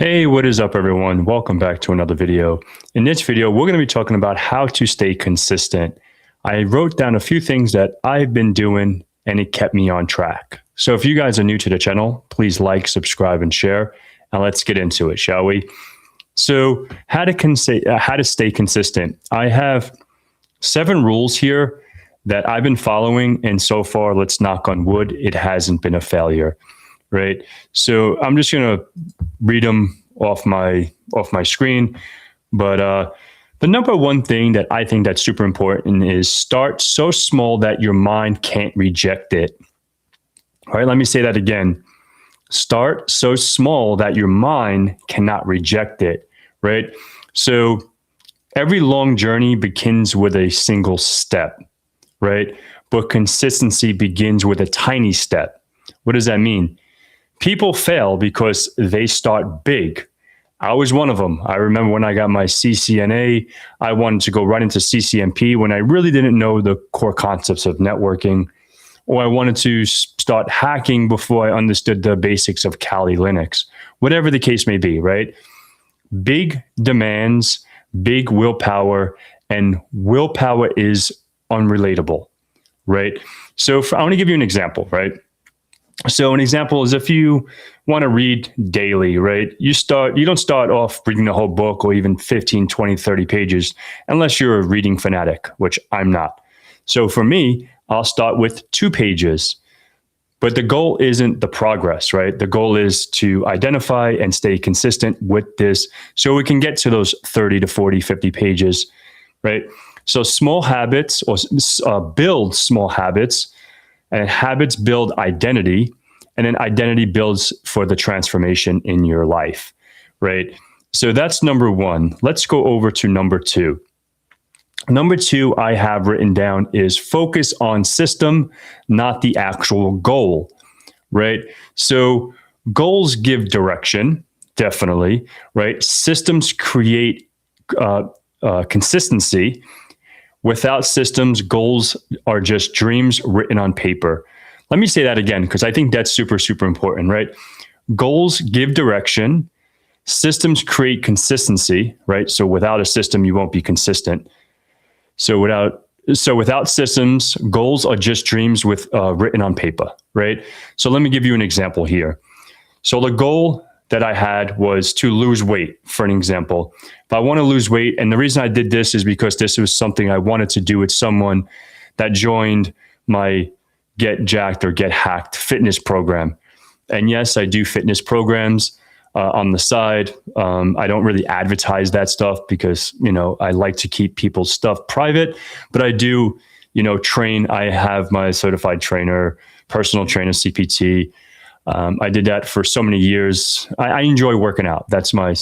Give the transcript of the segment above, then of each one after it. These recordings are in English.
Hey, what is up everyone? Welcome back to another video. In this video, we're going to be talking about how to stay consistent. I wrote down a few things that I've been doing and it kept me on track. So if you guys are new to the channel, please like, subscribe, and share. And let's get into it, shall we? So how to stay consistent. I have 7 rules here that I've been following, and so far, let's knock on wood, it hasn't been a failure. Right. So I'm just going to read them off my screen. But the number one thing that I think that's super important is start so small that your mind can't reject it. All right. Let me say that again. Start so small that your mind cannot reject it. Right. So every long journey begins with a single step. Right. But consistency begins with a tiny step. What does that mean? People fail because they start big. I was one of them. I remember when I got my CCNA, I wanted to go right into CCNP when I really didn't know the core concepts of networking, or I wanted to start hacking before I understood the basics of Kali Linux, whatever the case may be, right? Big demands, big willpower, and willpower is unrelatable, right? So I want to give you an example, right? So an example is if you want to read daily, right? You don't start off reading the whole book or even 15, 20, 30 pages unless you're a reading fanatic, which I'm not. So for me, I'll start with 2 pages. But the goal isn't the progress, right? The goal is to identify and stay consistent with this so we can get to those 30 to 40, 50 pages, right? So small habits or build small habits. And habits build identity, and then identity builds for the transformation in your life, right? So that's number 1. Let's go over to number 2. Number 2 I have written down is focus on system, not the actual goal, right? So goals give direction, definitely, right? Systems create consistency. Without systems, goals are just dreams written on paper. Let me say that again, because I think that's super, super important, right? Goals give direction. Systems create consistency, right? So without a system, you won't be consistent. So without systems, goals are just dreams with written on paper, right? So let me give you an example here. So the goal that I had was to lose weight, for an example. If I want to lose weight, and the reason I did this is because this was something I wanted to do with someone that joined my Get Jacked or Get Hacked fitness program. And yes, I do fitness programs on the side. I don't really advertise that stuff because, I like to keep people's stuff private, but I do, train. I have my certified trainer, personal trainer, CPT. I did that for so many years. I enjoy working out. That's my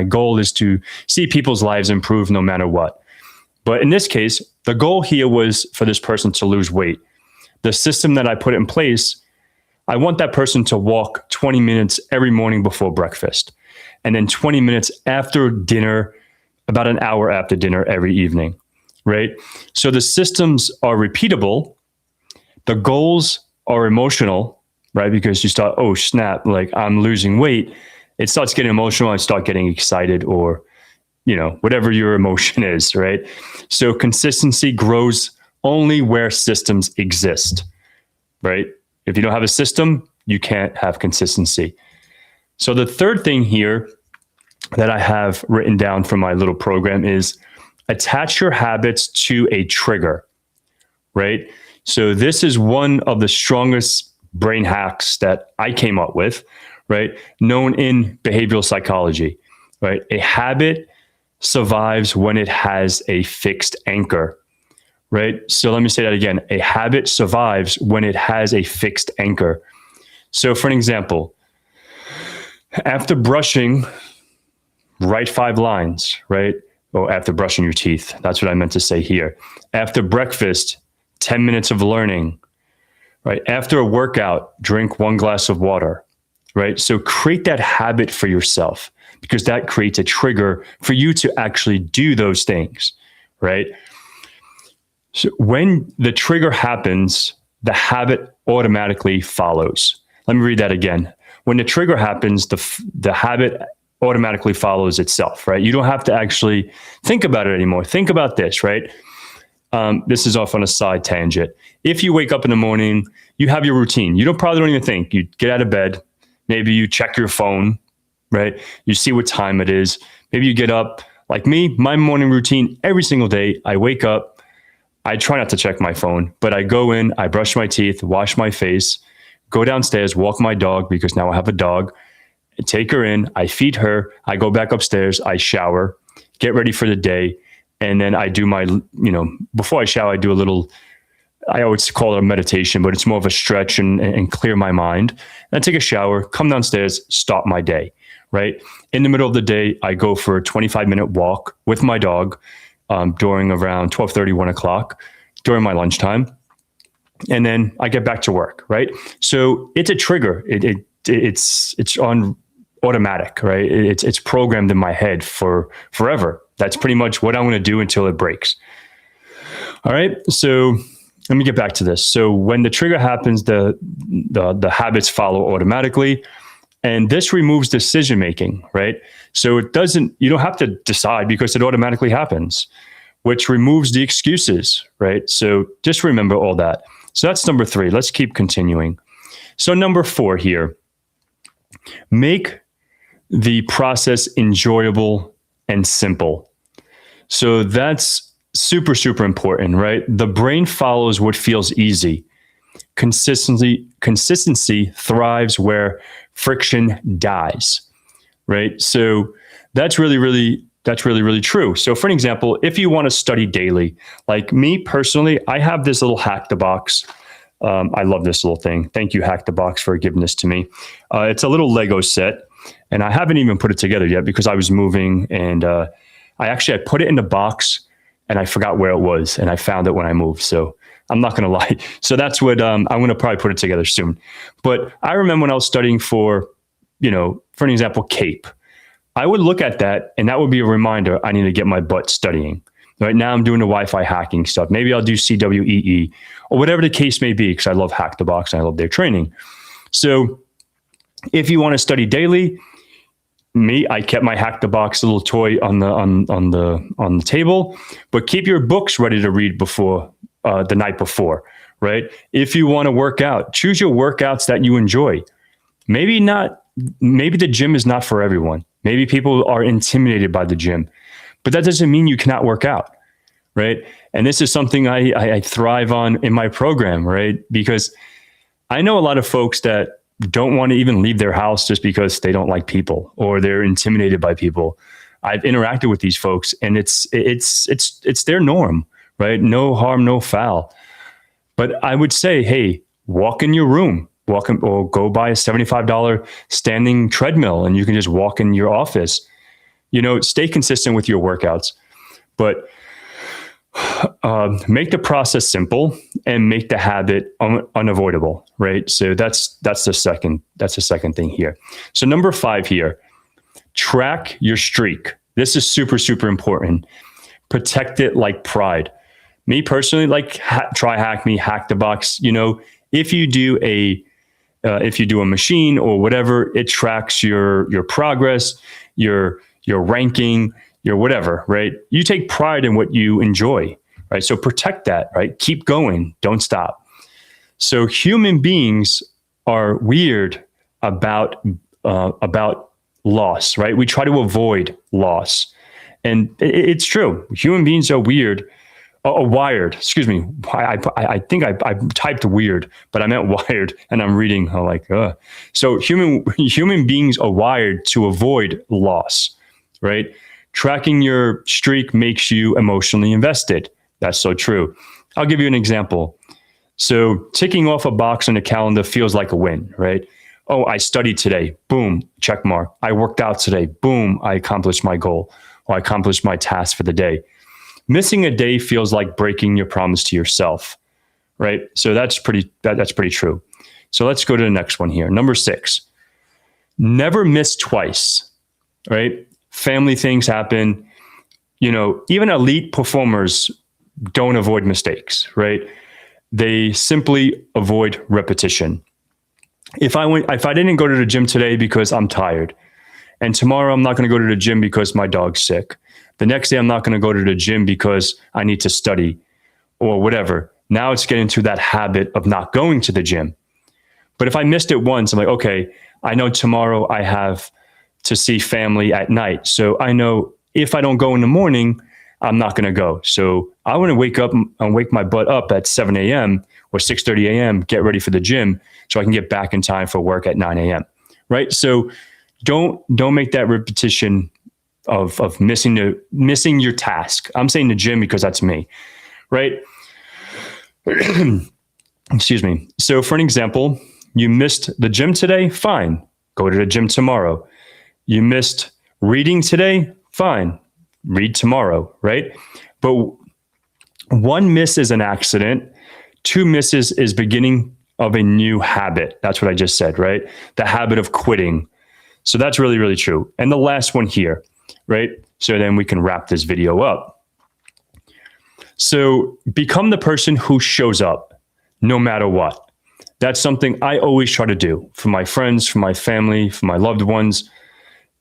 goal is to see people's lives improve no matter what. But in this case, the goal here was for this person to lose weight. The system that I put in place, I want that person to walk 20 minutes every morning before breakfast, and then 20 minutes after dinner, about an hour after dinner every evening, right? So the systems are repeatable. The goals are emotional, right? Because you start, oh snap, like I'm losing weight. It starts getting emotional. I start getting excited or, whatever your emotion is, right? So consistency grows only where systems exist, right? If you don't have a system, you can't have consistency. So the third thing here that I have written down from my little program is attach your habits to a trigger, right? So this is one of the strongest brain hacks that I came up with, right? Known in behavioral psychology, right? A habit survives when it has a fixed anchor, right? So let me say that again. A habit survives when it has a fixed anchor. So for an example, after brushing, write 5 lines, right? Or after brushing your teeth. That's what I meant to say here. After breakfast, 10 minutes of learning, right? After a workout, drink 1 glass of water, right? So create that habit for yourself because that creates a trigger for you to actually do those things, right? So when the trigger happens, the habit automatically follows. Let me read that again. when the trigger happens, the habit automatically follows itself, right? You don't have to actually think about it anymore. Think about this, right? This is off on a side tangent. If you wake up in the morning, you have your routine. You probably don't even think. You get out of bed. Maybe you check your phone, right? You see what time it is. Maybe you get up. Like me, my morning routine every single day, I wake up. I try not to check my phone, but I go in, I brush my teeth, wash my face, go downstairs, walk my dog because now I have a dog, take her in, I feed her, I go back upstairs, I shower, get ready for the day. And then I do my, before I shower, I do a little, I always call it a meditation, but it's more of a stretch and clear my mind. And I take a shower, come downstairs, start my day, right? In the middle of the day, I go for a 25-minute walk with my dog during around 12:30, 1 o'clock during my lunchtime. And then I get back to work, right? So it's a trigger. It's on automatic, right? It's programmed in my head for forever. That's pretty much what I'm going to do until it breaks. All right. So let me get back to this. So when the trigger happens, the habits follow automatically, and this removes decision making, right? So you don't have to decide because it automatically happens, which removes the excuses, right? So just remember all that. So that's number 3. Let's keep continuing. So number 4 here, make the process enjoyable and simple. So that's super, super important, right? The brain follows what feels easy. Consistency thrives where friction dies, right? So that's really, really true. So for an example, if you want to study daily, like me personally, I have this little Hack the Box. I love this little thing. Thank you, Hack the Box, for giving this to me. It's a little Lego set, and I haven't even put it together yet because I was moving, and I put it in the box, and I forgot where it was, and I found it when I moved. So I'm not going to lie. So that's what I'm going to probably put it together soon. But I remember when I was studying for an example, CAPE, I would look at that, and that would be a reminder I need to get my butt studying. Right now, I'm doing the Wi-Fi hacking stuff. Maybe I'll do CWEE or whatever the case may be, because I love Hack the Box and I love their training. So if you want to study daily, I kept my Hack the Box little toy on the table, but keep your books ready to read before the night before, right? If you want to work out, choose your workouts that you enjoy. Maybe the gym is not for everyone. Maybe people are intimidated by the gym, but that doesn't mean you cannot work out, right? And this is something I thrive on in my program, right? Because I know a lot of folks that don't want to even leave their house just because they don't like people or they're intimidated by people. I've interacted with these folks, and it's their norm, right? No harm, no foul. But I would say, hey, walk in your room, or go buy a $75 standing treadmill, and you can just walk in your office. Stay consistent with your workouts, but make the process simple and make the habit unavoidable, right? So that's the second thing here. So number 5 here, track your streak. This is super, super important. Protect it like pride. Me personally, try Hack Me, Hack the Box. If you do a machine or whatever, it tracks your progress, your ranking, your whatever, right? You take pride in what you enjoy, right? So protect that, right? Keep going, don't stop. So human beings are weird about loss, right? We try to avoid loss, and it's true. Human beings are wired. Excuse me. I think I typed weird, but I meant wired, and I'm reading So human beings are wired to avoid loss, right? Tracking your streak makes you emotionally invested. That's so true. I'll give you an example. So ticking off a box on a calendar feels like a win, right? Oh, I studied today. Boom, check mark. I worked out today. Boom, I accomplished my goal, or I accomplished my task for the day. Missing a day feels like breaking your promise to yourself, right? So that's pretty true. So let's go to the next one here. Number 6, never miss twice, right? Family things happen. Even elite performers don't avoid mistakes, right? They simply avoid repetition. if I didn't go to the gym today because I'm tired, and tomorrow I'm not going to go to the gym because my dog's sick. The next day I'm not going to go to the gym because I need to study or whatever. Now it's getting to that habit of not going to the gym. But if I missed it once, I'm like, okay, I know tomorrow I have to see family at night. So I know if I don't go in the morning, I'm not going to go. So I want to wake up and wake my butt up at 7 a.m. or 6:30 a.m., get ready for the gym so I can get back in time for work at 9 a.m. Right? So don't make that repetition of missing your task. I'm saying the gym because that's me, right? Excuse me. So for an example, you missed the gym today, fine. Go to the gym tomorrow. You missed reading today, fine. Read tomorrow, right? But one miss is an accident. Two misses is beginning of a new habit. That's what I just said, right? The habit of quitting. So that's really, really true. And the last one here, right? So then we can wrap this video up. So become the person who shows up no matter what. That's something I always try to do for my friends, for my family, for my loved ones,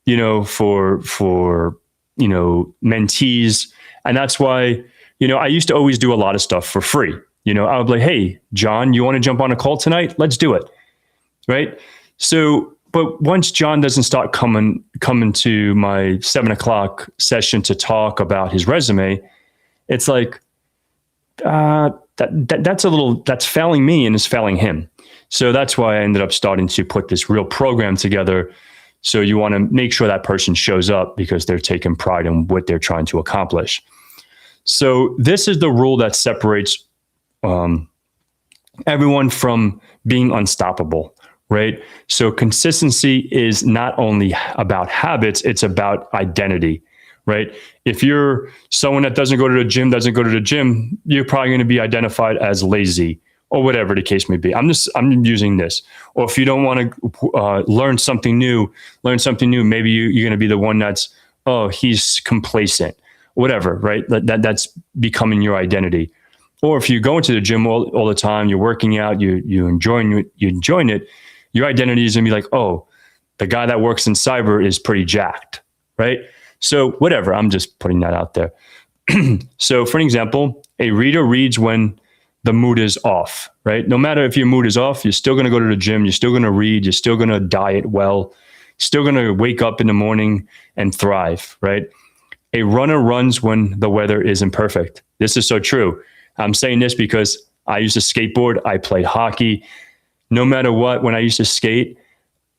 for mentees. And that's why, I used to always do a lot of stuff for free. I would be like, hey, John, you want to jump on a call tonight? Let's do it. Right. So, but once John doesn't start coming to my 7 o'clock session to talk about his resume, it's like, that's failing me and it's failing him. So that's why I ended up starting to put this real program together. So you want to make sure that person shows up because they're taking pride in what they're trying to accomplish. So this is the rule that separates everyone from being unstoppable, right? So consistency is not only about habits, it's about identity, right? If you're someone that doesn't go to the gym, you're probably going to be identified as lazy or whatever the case may be. I'm using this. Or if you don't want to learn something new, maybe you're going to be the one that's, he's complacent, whatever, right? That's becoming your identity. Or if you go into the gym all the time, you're working out, you're enjoying it, your identity is going to be like, oh, the guy that works in cyber is pretty jacked, right? So whatever, I'm just putting that out there. So for an example, a reader reads when the mood is off, right? No matter if your mood is off, you're still going to go to the gym, you're still going to read, you're still going to diet well, still going to wake up in the morning and thrive, right? A runner runs when the weather isn't perfect. This is so true. I'm saying this because I used to skateboard, I played hockey. No matter what, when I used to skate,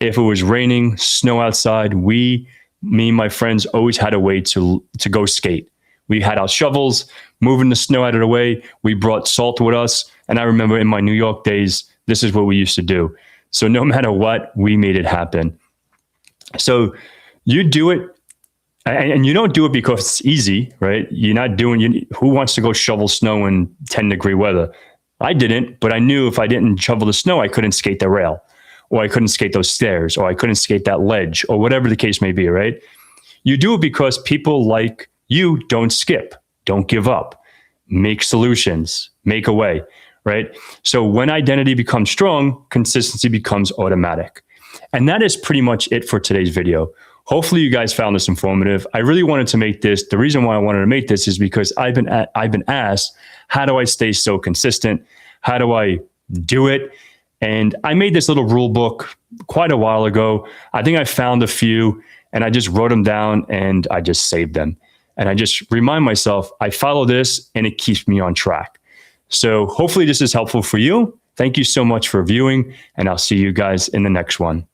if it was raining, snow outside, me and my friends always had a way to go skate. We had our shovels, moving the snow out of the way. We brought salt with us. And I remember in my New York days, this is what we used to do. So no matter what, we made it happen. So you do it, and you don't do it because it's easy, right? You're not doing, who wants to go shovel snow in 10-degree weather? I didn't, but I knew if I didn't shovel the snow, I couldn't skate the rail, or I couldn't skate those stairs, or I couldn't skate that ledge, or whatever the case may be, right? You do it because people like you don't skip, don't give up, make solutions, make a way, right? So when identity becomes strong, consistency becomes automatic. And that is pretty much it for today's video. Hopefully you guys found this informative. I really wanted to make this. The reason why I wanted to make this is because I've been asked, how do I stay so consistent? How do I do it? And I made this little rule book quite a while ago. I think I found a few and I just wrote them down and I just saved them. And I just remind myself, I follow this and it keeps me on track. So hopefully this is helpful for you. Thank you so much for viewing, and I'll see you guys in the next one.